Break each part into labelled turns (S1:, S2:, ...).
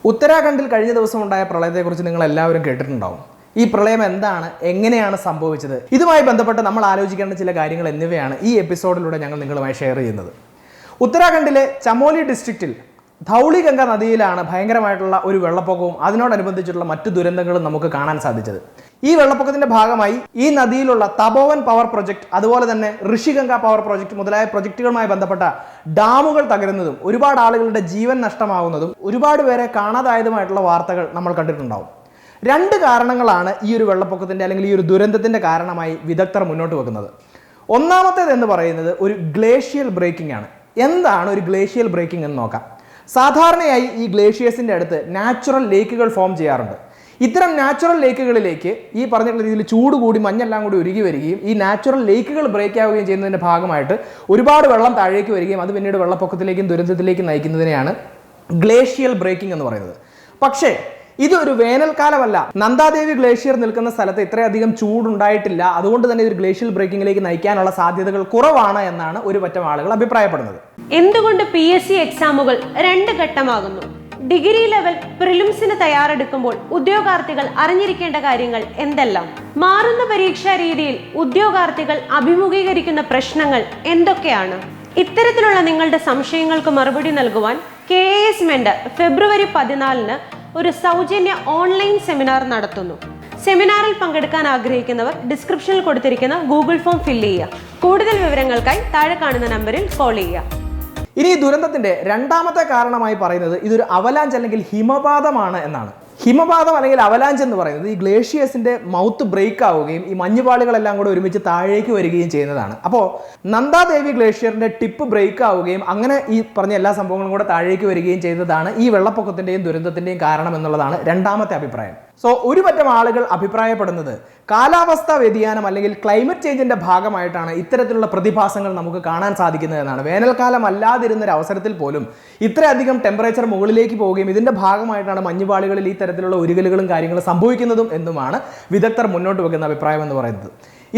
S1: ഉത്തരാഖണ്ഡിൽ കഴിഞ്ഞ ദിവസം ഉണ്ടായ പ്രളയത്തെക്കുറിച്ച് നിങ്ങൾ എല്ലാവരും കേട്ടിട്ടുണ്ടാവും. ഈ പ്രളയം എന്താണ്, എങ്ങനെയാണ് സംഭവിച്ചത്, ഇതുമായി ബന്ധപ്പെട്ട് നമ്മൾ ആലോചിക്കേണ്ട ചില കാര്യങ്ങൾ എന്നിവയാണ് ഈ എപ്പിസോഡിലൂടെ ഞങ്ങൾ നിങ്ങളുമായി ഷെയർ ചെയ്യുന്നത്. ഉത്തരാഖണ്ഡിലെ ചമോലി ഡിസ്ട്രിക്റ്റിൽ ധൗളി ഗംഗ നദിയിലാണ് ഭയങ്കരമായിട്ടുള്ള ഒരു വെള്ളപ്പൊക്കവും അതിനോടനുബന്ധിച്ചിട്ടുള്ള മറ്റു ദുരന്തങ്ങളും നമുക്ക് കാണാൻ സാധിച്ചത്. ഈ വെള്ളപ്പൊക്കത്തിന്റെ ഭാഗമായി ഈ നദിയിലുള്ള തപോവൻ പവർ പ്രൊജക്ട്, അതുപോലെ തന്നെ ഋഷിഗംഗ പവർ പ്രൊജക്ട് മുതലായ പ്രൊജക്ടുകളുമായി ബന്ധപ്പെട്ട ഡാമുകൾ തകരുന്നതും ഒരുപാട് ആളുകളുടെ ജീവൻ നഷ്ടമാകുന്നതും ഒരുപാട് പേരെ കാണാതായതുമായിട്ടുള്ള വാർത്തകൾ നമ്മൾ കണ്ടിട്ടുണ്ടാവും. രണ്ട് കാരണങ്ങളാണ് ഈ ഒരു വെള്ളപ്പൊക്കത്തിന്റെ അല്ലെങ്കിൽ ഈ ഒരു ദുരന്തത്തിന്റെ കാരണമായി വിദഗ്ധർ മുന്നോട്ട് വെക്കുന്നത്. ഒന്നാമത്തേത് എന്ന് പറയുന്നത് ഒരു ഗ്ലേഷ്യൽ ബ്രേക്കിംഗ് ആണ്. എന്താണ് ഒരു ഗ്ലേഷ്യൽ ബ്രേക്കിംഗ് എന്ന് നോക്കാം. സാധാരണയായി ഈ ഗ്ലേഷ്യേഴ്സിൻ്റെ അടുത്ത് നാച്ചുറൽ ലേക്കുകൾ ഫോം ചെയ്യാറുണ്ട്. ഇത്തരം നാച്ചുറൽ ലേക്കുകളിലേക്ക് ഈ പറഞ്ഞിട്ടുള്ള രീതിയിൽ ചൂട് കൂടി മഞ്ഞെല്ലാം കൂടി ഉരുകി വരികയും ഈ നാച്ചുറൽ ലേക്കുകൾ ബ്രേക്ക് ആവുകയും ചെയ്യുന്നതിൻ്റെ ഭാഗമായിട്ട് ഒരുപാട് വെള്ളം താഴേക്ക് വരികയും അത് പിന്നീട് വെള്ളപ്പൊക്കത്തിലേക്കും ദുരന്തത്തിലേക്കും നയിക്കുന്നതിനെയാണ് ഗ്ലേഷ്യൽ ബ്രേക്കിംഗ് എന്ന് പറയുന്നത്. പക്ഷേ ഇതൊരു വേനൽക്കാലമല്ല. നന്ദാദേവി ഗ്ലേഷ്യർ നിൽക്കുന്ന സ്ഥലത്ത് ഇത്രയധികം ചൂടുണ്ടായിട്ടില്ല. അതുകൊണ്ട് തന്നെ ഒരു ഗ്ലേഷ്യൽ ബ്രേക്കിംഗിലേക്ക് നയിക്കാനുള്ള സാധ്യതകൾ കുറവാണ് എന്നാണ് ഒരു പറ്റം ആളുകൾ അഭിപ്രായപ്പെടുന്നത്.
S2: എന്തുകൊണ്ട് PSC എക്സാമുകൾ രണ്ട് ഘട്ടമാകുന്നു? ഡിഗ്രി ലെവൽ പ്രിലിംസിന് തയ്യാറെടുക്കുമ്പോൾ ഉദ്യോഗാർത്ഥികൾ അറിഞ്ഞിരിക്കേണ്ട കാര്യങ്ങൾ എന്തെല്ലാം? മാറുന്ന പരീക്ഷാ രീതിയിൽ ഉദ്യോഗാർത്ഥികൾ അഭിമുഖീകരിക്കുന്ന പ്രശ്നങ്ങൾ എന്തൊക്കെയാണ്? ഇത്തരത്തിലുള്ള നിങ്ങളുടെ സംശയങ്ങൾക്ക് മറുപടി നൽകുവാൻ KAS മെന്റർ ഫെബ്രുവരി 14 ഒരു സൗജന്യ ഓൺലൈൻ സെമിനാർ നടത്തുന്നു. സെമിനാറിൽ പങ്കെടുക്കാൻ ആഗ്രഹിക്കുന്നവർ ഡിസ്ക്രിപ്ഷനിൽ കൊടുത്തിരിക്കുന്ന ഗൂഗിൾ ഫോം ഫില്ല് ചെയ്യുക. കൂടുതൽ വിവരങ്ങൾക്കായി താഴെ കാണുന്ന നമ്പറിൽ കോൾ ചെയ്യുക.
S1: ഇനി ഈ ദുരന്തത്തിന്റെ രണ്ടാമത്തെ കാരണമായി പറയുന്നത് ഇതൊരു അവലാഞ്ച് അല്ലെങ്കിൽ ഹിമപാതമാണ് എന്നാണ്. ഹിമപാതം അല്ലെങ്കിൽ അവലാഞ്ച് എന്ന് പറയുന്നത് ഈ ഗ്ലേഷ്യേഴ്സിന്റെ മൗത്ത് ബ്രേക്ക് ആവുകയും ഈ മഞ്ഞുപാളികളെല്ലാം കൂടെ ഒരുമിച്ച് താഴേക്ക് വരികയും ചെയ്യുന്നതാണ്. അപ്പോൾ നന്ദാദേവി ഗ്ലേഷ്യറിന്റെ ടിപ്പ് ബ്രേക്ക് ആവുകയും അങ്ങനെ ഈ പറഞ്ഞ എല്ലാ സംഭവങ്ങളും കൂടെ താഴേക്ക് വരികയും ചെയ്യുന്നതാണ് ഈ വെള്ളപ്പൊക്കത്തിന്റെയും ദുരന്തത്തിന്റെയും കാരണം എന്നുള്ളതാണ് രണ്ടാമത്തെ അഭിപ്രായം. ഒരു പറ്റം ആളുകൾ അഭിപ്രായപ്പെടുന്നത് കാലാവസ്ഥാ വ്യതിയാനം അല്ലെങ്കിൽ ക്ലൈമറ്റ് ചേഞ്ചിന്റെ ഭാഗമായിട്ടാണ് ഇത്തരത്തിലുള്ള പ്രതിഭാസങ്ങൾ നമുക്ക് കാണാൻ സാധിക്കുന്നത് എന്നാണ്. വേനൽക്കാലം അല്ലാതിരുന്ന ഒരു അവസരത്തിൽ പോലും ഇത്രയധികം ടെമ്പറേച്ചർ മുകളിലേക്ക് പോവുകയും ഇതിന്റെ ഭാഗമായിട്ടാണ് മഞ്ഞുപാളികളിൽ ഈ തരത്തിലുള്ള ഉരുകലുകളും കാര്യങ്ങളും സംഭവിക്കുന്നതും എന്നുമാണ് വിദഗ്ധർ മുന്നോട്ട് വെക്കുന്ന അഭിപ്രായം എന്ന് പറയുന്നത്.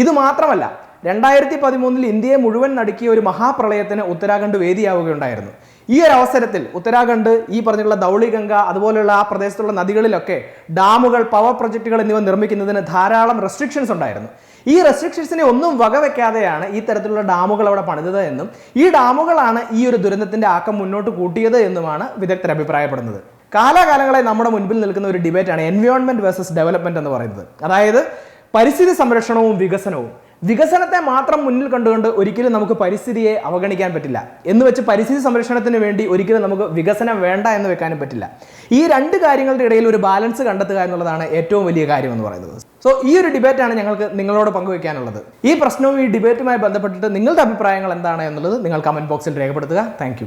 S1: ഇത് മാത്രമല്ല, 2013 ഇന്ത്യയെ മുഴുവൻ നടുക്കിയ ഒരു മഹാപ്രളയത്തിന് ഉത്തരാഖണ്ഡ് വേദിയാവുകയുണ്ടായിരുന്നു. ഈ ഒരു അവസരത്തിൽ ഉത്തരാഖണ്ഡ് ഈ പറഞ്ഞിട്ടുള്ള ധൗളി ഗംഗ അതുപോലെയുള്ള ആ പ്രദേശത്തുള്ള നദികളിലൊക്കെ ഡാമുകൾ, പവർ പ്രൊജക്ടുകൾ എന്നിവ നിർമ്മിക്കുന്നതിന് ധാരാളം റെസ്ട്രിക്ഷൻസ് ഉണ്ടായിരുന്നു. ഈ റെസ്ട്രിക്ഷൻസിനെ ഒന്നും വകവെക്കാതെയാണ് ഈ തരത്തിലുള്ള ഡാമുകൾ അവിടെ പണിതത് എന്നും ഈ ഡാമുകളാണ് ഈ ഒരു ദുരന്തത്തിന്റെ ആക്കം മുന്നോട്ട് കൂട്ടിയത് എന്നുമാണ് വിദഗ്ധർ അഭിപ്രായപ്പെടുന്നത്. കാലാകാലങ്ങളായി നമ്മുടെ മുൻപിൽ നിൽക്കുന്ന ഒരു ഡിബേറ്റാണ് എൻവയോൺമെന്റ് വേഴ്സസ് ഡെവലപ്മെന്റ് എന്ന് പറയുന്നത്. അതായത് പരിസ്ഥിതി സംരക്ഷണവും വികസനവും. വികസനത്തെ മാത്രം മുന്നിൽ കണ്ടുകൊണ്ട് ഒരിക്കലും നമുക്ക് പരിസ്ഥിതിയെ അവഗണിക്കാൻ പറ്റില്ല. എന്ന് വെച്ച് പരിസ്ഥിതി സംരക്ഷണത്തിന് വേണ്ടി ഒരിക്കലും നമുക്ക് വികസനം വേണ്ട എന്ന് വെക്കാനും പറ്റില്ല. ഈ രണ്ട് കാര്യങ്ങളുടെ ഇടയിൽ ഒരു ബാലൻസ് കണ്ടെത്തുക എന്നുള്ളതാണ് ഏറ്റവും വലിയ കാര്യം എന്ന് പറയുന്നത്. ഈ ഒരു ഡിബേറ്റാണ് ഞങ്ങൾക്ക് നിങ്ങളോട് പങ്കുവയ്ക്കാനുള്ളത്. ഈ പ്രശ്നവും ഈ ഡിബേറ്റുമായി ബന്ധപ്പെട്ടിട്ട് നിങ്ങളുടെ അഭിപ്രായങ്ങൾ എന്താണ് എന്നുള്ളത് നിങ്ങൾ കമന്റ് ബോക്സിൽ രേഖപ്പെടുത്തുക. താങ്ക്